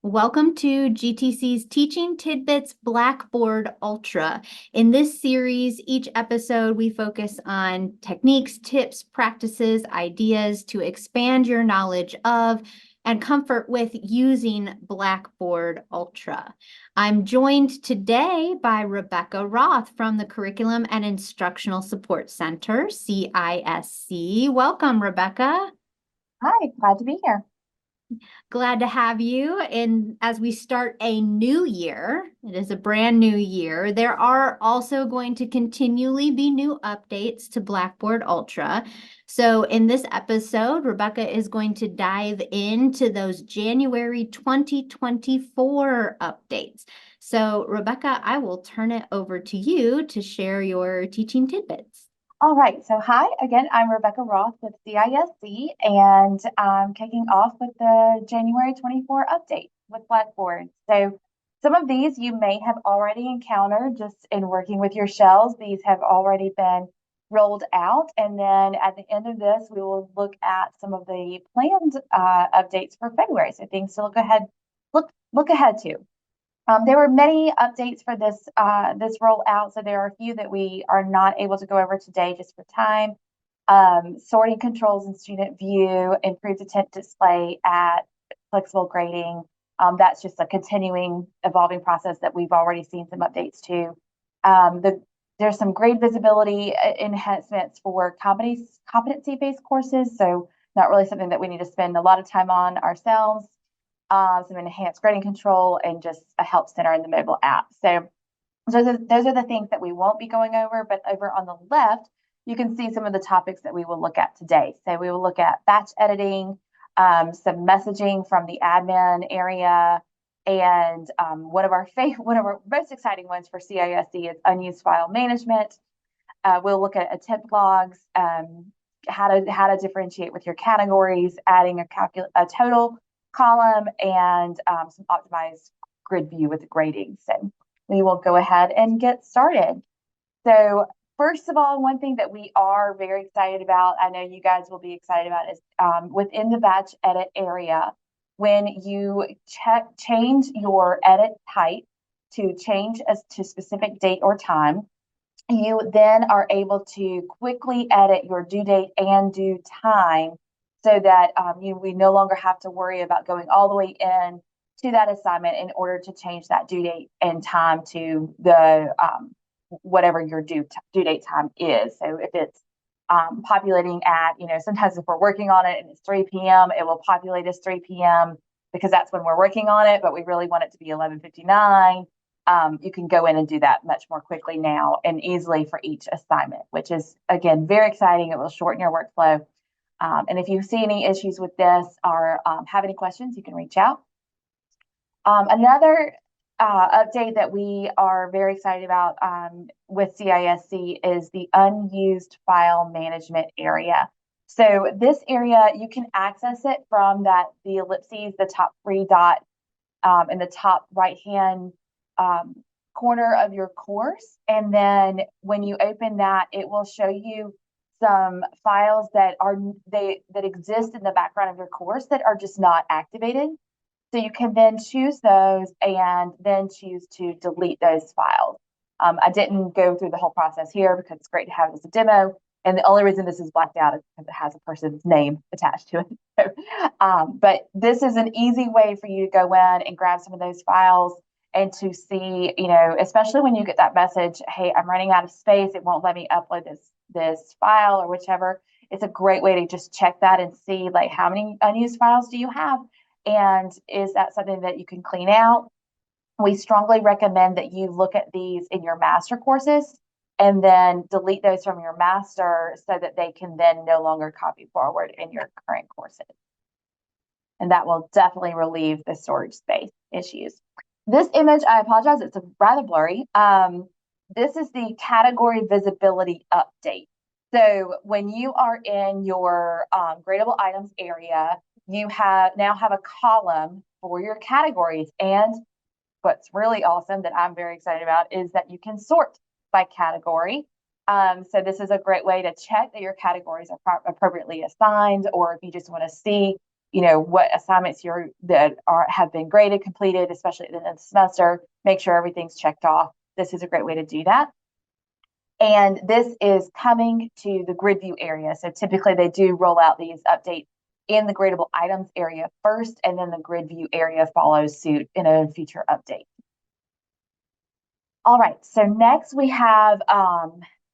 Welcome to GTC's Teaching Tidbits Blackboard Ultra. In this series, each episode we focus on techniques, tips, practices, ideas to expand your knowledge of and comfort with using Blackboard Ultra. I'm joined today by Rebecca Roth from the Curriculum and Instructional Support Center, CISC. Welcome, Rebecca. Hi, glad to be here. Glad to have you. And as we start a new year, it is a brand new year, there are also going to continually be new updates to Blackboard Ultra. So in this episode, Rebecca is going to dive into those January 2024 updates. So Rebecca, I will turn it over to you to share your teaching tidbits. All right, so hi again, I'm Rebecca Roth with CISC, and I'm kicking off with the January 24 update with Blackboard. So some of these you may have already encountered just in working with your shells. These have already been rolled out, and then at the end of this, we will look at some of the planned updates for February. So things to look ahead to. There were many updates for this rollout, so there are a few that we are not able to go over today just for time. Sorting controls in student view, improved attempt display at flexible grading. That's just a continuing evolving process that we've already seen some updates to. There's some grade visibility enhancements for competency-based courses, so not really something that we need to spend a lot of time on ourselves. Some enhanced grading control, and just a help center in the mobile app. So those are the things that we won't be going over, but over on the left, you can see some of the topics that we will look at today. So we will look at batch editing, some messaging from the admin area, and one of our most exciting ones for CISC is unused file management. We'll look at attempt logs, how to differentiate with your categories, adding a total column, and some optimized grid view with the grading. So we will go ahead and get started. So first of all, one thing that we are very excited about, I know you guys will be excited about, is within the batch edit area, when you change your edit type to change as to specific date or time, you then are able to quickly edit your due date and due time, so that we no longer have to worry about going all the way in to that assignment in order to change that due date and time to the whatever your due date time is. So if it's populating at, sometimes if we're working on it and it's 3 p.m., it will populate as 3 p.m. because that's when we're working on it, but we really want it to be 11:59. You can go in and do that much more quickly now and easily for each assignment, which is, again, very exciting. It will shorten your workflow. And if you see any issues with this or have any questions, you can reach out. Another update that we are very excited about with CISC is the unused file management area. So this area, you can access it from the ellipses, the top 3 dot in the top right-hand corner of your course. And then when you open that, it will show you some files that exist in the background of your course that are just not activated. So you can then choose those and then choose to delete those files. I didn't go through the whole process here because it's great to have it as a demo. And the only reason this is blacked out is because it has a person's name attached to it. But this is an easy way for you to go in and grab some of those files and to see, especially when you get that message, hey, I'm running out of space, it won't let me upload this file or whichever. It's a great way to just check that and see, like, how many unused files do you have, and is that something that you can clean out? We strongly recommend that you look at these in your master courses and then delete those from your master so that they can then no longer copy forward in your current courses. And that will definitely relieve the storage space issues. This image, I apologize, it's rather blurry. This is the category visibility update. So when you are in your gradable items area, you now have a column for your categories. And what's really awesome that I'm very excited about is that you can sort by category. So this is a great way to check that your categories are appropriately assigned, or if you just want to see, what assignments have been graded, completed, especially at the end of the semester. Make sure everything's checked off. This is a great way to do that. And this is coming to the grid view area. So typically they do roll out these updates in the gradable items area first, and then the grid view area follows suit in a future update. All right, so next we have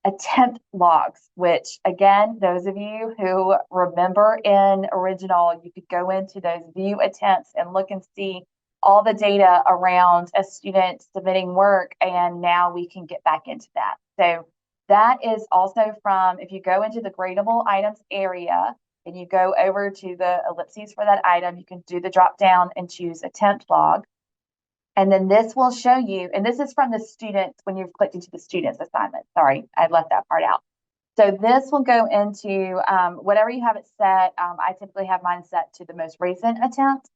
attempt logs, which again, those of you who remember in original, you could go into those view attempts and look and see all the data around a student submitting work, and now we can get back into that. So that is also from, if you go into the gradable items area and you go over to the ellipses for that item, you can do the drop down and choose attempt log. And then this will show you, and this is from the students when you've clicked into the students assignment. Sorry, I left that part out. So this will go into whatever you have it set. I typically have mine set to the most recent attempt,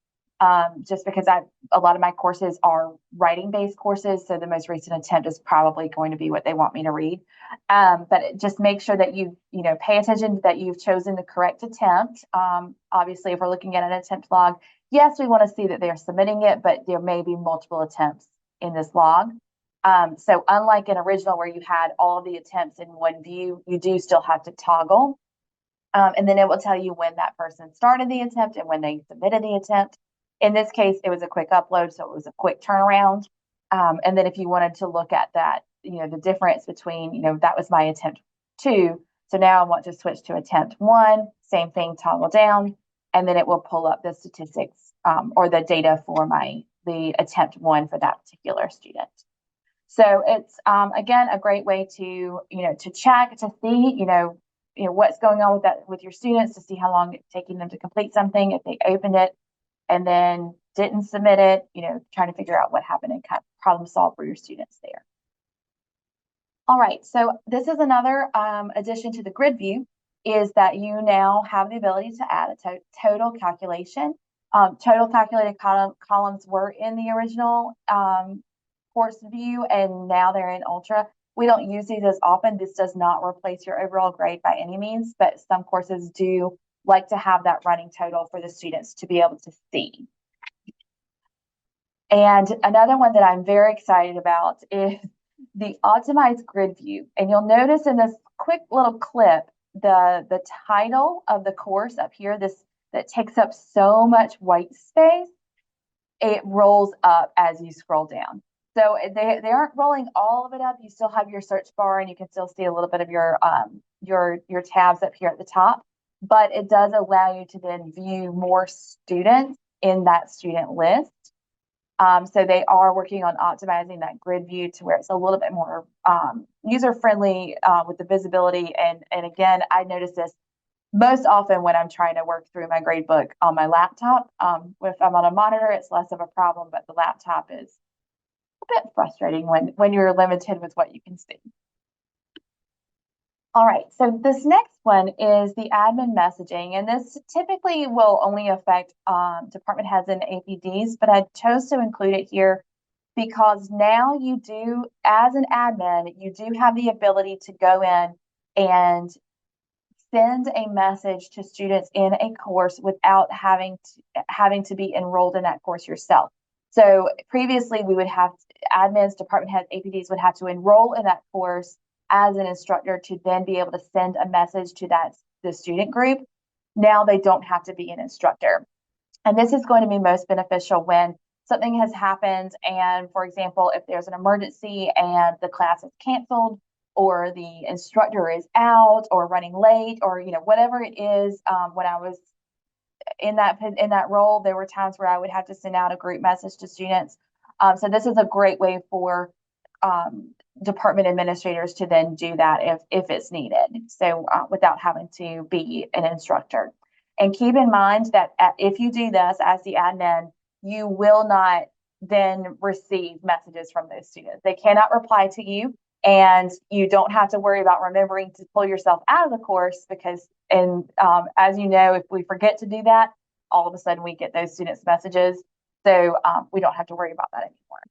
just because a lot of my courses are writing-based courses, so the most recent attempt is probably going to be what they want me to read. But just make sure that you pay attention that you've chosen the correct attempt. Obviously, if we're looking at an attempt log, yes, we want to see that they're submitting it, but there may be multiple attempts in this log. So unlike an original where you had all the attempts in one view, you do still have to toggle. And then it will tell you when that person started the attempt and when they submitted the attempt. In this case, it was a quick upload, so it was a quick turnaround. And then if you wanted to look at that, the difference between, that was my attempt 2. So now I want to switch to attempt 1, same thing, toggle down, and then it will pull up the statistics or the data for the attempt 1 for that particular student. So it's, again, a great way to, to check, to see, what's going on with your students, to see how long it's taking them to complete something, if they opened it and then didn't submit it, trying to figure out what happened and kind of problem solve for your students there. All right, so this is another addition to the grid view, is that you now have the ability to add a total calculation. Total calculated columns were in the original course view, and now they're in Ultra. We don't use these as often. This does not replace your overall grade by any means, but some courses do like to have that running total for the students to be able to see. And another one that I'm very excited about is the optimized grid view. And you'll notice in this quick little clip, the title of the course up here, that takes up so much white space, it rolls up as you scroll down. So they aren't rolling all of it up. You still have your search bar, and you can still see a little bit of your tabs up here at the top. But it does allow you to then view more students in that student list. So they are working on optimizing that grid view to where it's a little bit more user-friendly with the visibility. And again, I notice this most often when I'm trying to work through my grade book on my laptop. If I'm on a monitor, it's less of a problem, but the laptop is a bit frustrating when you're limited with what you can see. All right, so this next one is the admin messaging, and this typically will only affect department heads and APDs, but I chose to include it here because now you do, as an admin, you do have the ability to go in and send a message to students in a course without having to be enrolled in that course yourself. So previously, we would have admins, department heads, APDs would have to enroll in that course as an instructor to then be able to send a message to the student group. Now they don't have to be an instructor. And this is going to be most beneficial when something has happened. And for example, if there's an emergency and the class is canceled, or the instructor is out or running late, or whatever it is. When I was in that role, there were times where I would have to send out a group message to students. So this is a great way for department administrators to then do that if it's needed. So without having to be an instructor. And keep in mind that if you do this as the admin, you will not then receive messages from those students. They cannot reply to you, and you don't have to worry about remembering to pull yourself out of the course because, as you know, if we forget to do that, all of a sudden we get those students' messages. So we don't have to worry about that anymore.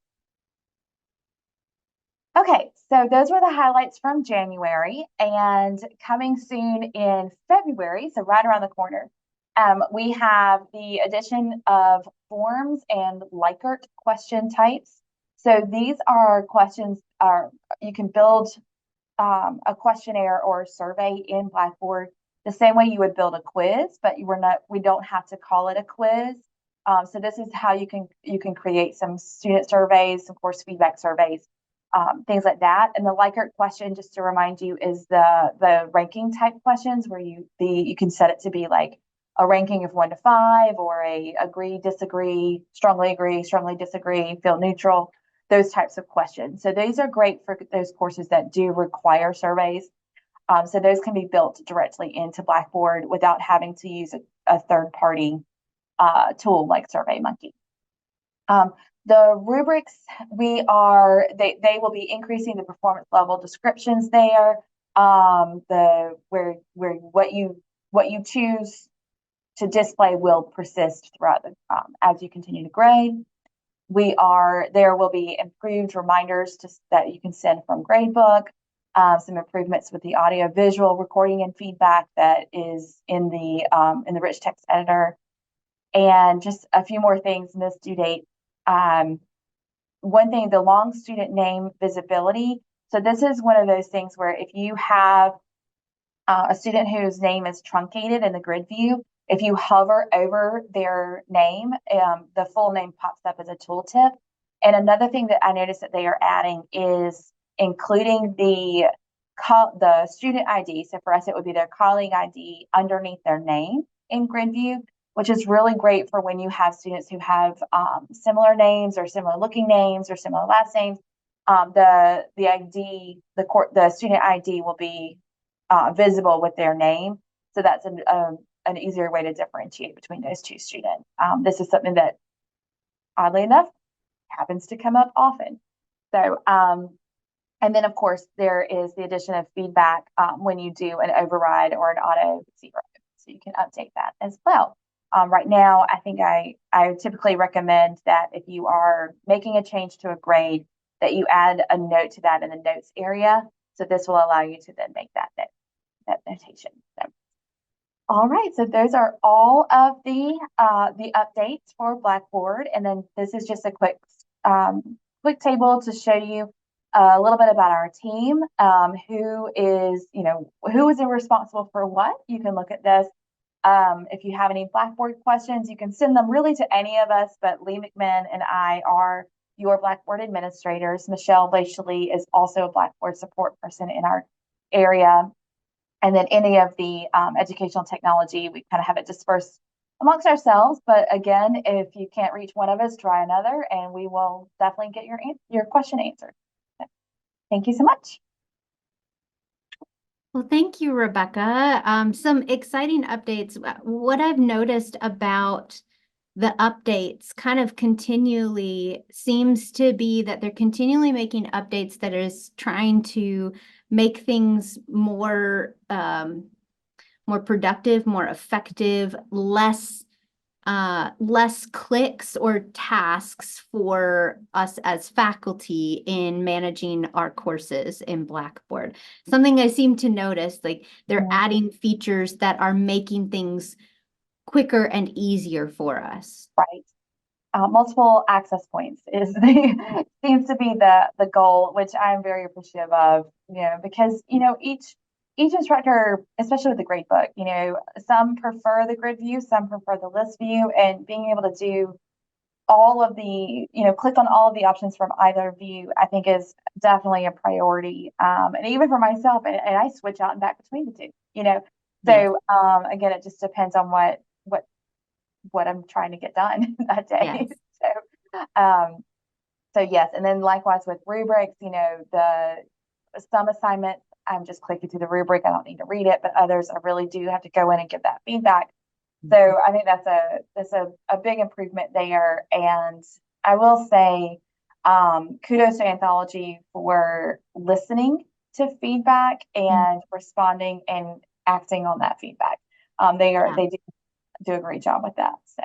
Okay, so those were the highlights from January, and coming soon in February, so right around the corner, We have the addition of forms and Likert question types. So these are questions you can build a questionnaire or a survey in Blackboard the same way you would build a quiz, but we don't have to call it a quiz. So this is how you can create some student surveys, some course feedback surveys, things like that. And the Likert question, just to remind you, is the ranking type questions where you can set it to be like a ranking of 1 to 5 or a agree, disagree, strongly disagree, feel neutral, those types of questions. So these are great for those courses that do require surveys. So those can be built directly into Blackboard without having to use a third-party tool like SurveyMonkey. The rubrics, they will be increasing the performance level descriptions there. What you choose to display will persist throughout as you continue to grade. There will be improved reminders that you can send from Gradebook, some improvements with the audio visual recording and feedback that is in the rich text editor, and just a few more things in this due date. One thing, the long student name visibility. So this is one of those things where if you have a student whose name is truncated in the grid view, if you hover over their name, the full name pops up as a tooltip. And another thing that I noticed that they are adding is including the student ID. So for us, it would be their colleague ID underneath their name in grid view, which is really great for when you have students who have similar names or similar looking names or similar last names. The student ID will be visible with their name. So that's an easier way to differentiate between those two students. This is something that, oddly enough, happens to come up often. So, and then of course, there is the addition of feedback when you do an override or an auto zero. So you can update that as well. Right now, I think I typically recommend that if you are making a change to a grade, that you add a note to that in the notes area. So this will allow you to then make that notation. So, all right, so those are all of the updates for Blackboard, and then this is just a quick table to show you a little bit about our team, who is responsible for what. You can look at this. If you have any Blackboard questions, you can send them really to any of us, but Lee McMahon and I are your Blackboard administrators. Michelle Blachely is also a Blackboard support person in our area. And then any of the educational technology, we kind of have it dispersed amongst ourselves. But again, if you can't reach one of us, try another, and we will definitely get your question answered. So, thank you so much. Well, thank you, Rebecca. Some exciting updates. What I've noticed about the updates kind of continually seems to be that they're continually making updates that is trying to make things more productive, more effective, less clicks or tasks for us as faculty in managing our courses in Blackboard. Something I seem to notice, like they're adding features that are making things quicker and easier for us. Right. Multiple access points seems to be the goal, which I'm very appreciative of, because, each instructor, especially with the gradebook, some prefer the grid view, some prefer the list view, and being able to do all of the, click on all of the options from either view, I think is definitely a priority. And even for myself, and I switch out and back between the two, So again, it just depends on what I'm trying to get done that day. Yes. So yes, and then likewise with rubrics, some assignments I'm just clicking through the rubric, I don't need to read it, but others I really do have to go in and give that feedback. So I think that's a big improvement there. And I will say kudos to Anthology for listening to feedback and responding and acting on that feedback. They do a great job with that. So.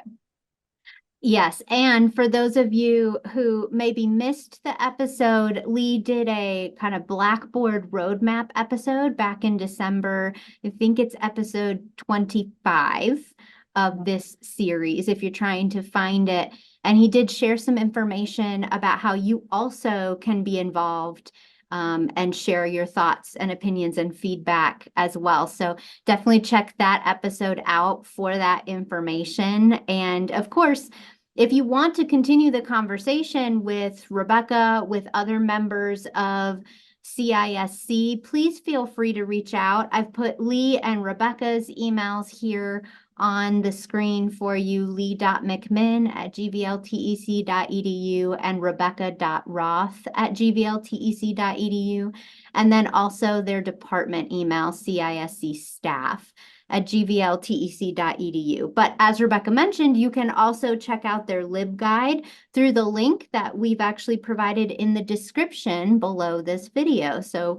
Yes, and for those of you who maybe missed the episode, Lee did a kind of Blackboard roadmap episode back in December. I think it's episode 25. of this series if you're trying to find it. And he did share some information about how you also can be involved and share your thoughts and opinions and feedback as well. So definitely check that episode out for that information. And of course, if you want to continue the conversation with Rebecca, with other members of CISC, please feel free to reach out. I've put Lee and Rebecca's emails here on the screen for you, lee.mcmin@gvltec.edu and rebecca.roth@gvltec.edu, and then also their department email, CISC staff@gvltec.edu. But as Rebecca mentioned, you can also check out their LibGuide through the link that we've actually provided in the description below this video. So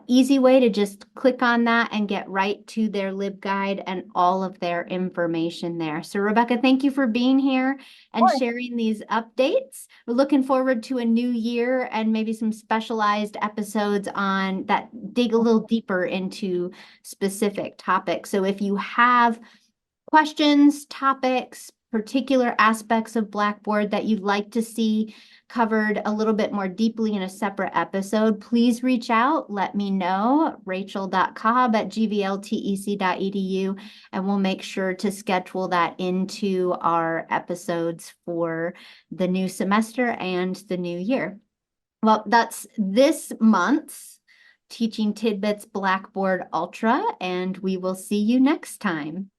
easy way to just click on that and get right to their LibGuide and all of their information there. So Rebecca, thank you for being here and sharing these updates. We're looking forward to a new year and maybe some specialized episodes on that dig a little deeper into specific topics. So if you have questions, topics, particular aspects of Blackboard that you'd like to see covered a little bit more deeply in a separate episode, please reach out. Let me know, rachel.cobb@gvltec.edu, and we'll make sure to schedule that into our episodes for the new semester and the new year. Well, that's this month's Teaching Tidbits Blackboard Ultra, and we will see you next time.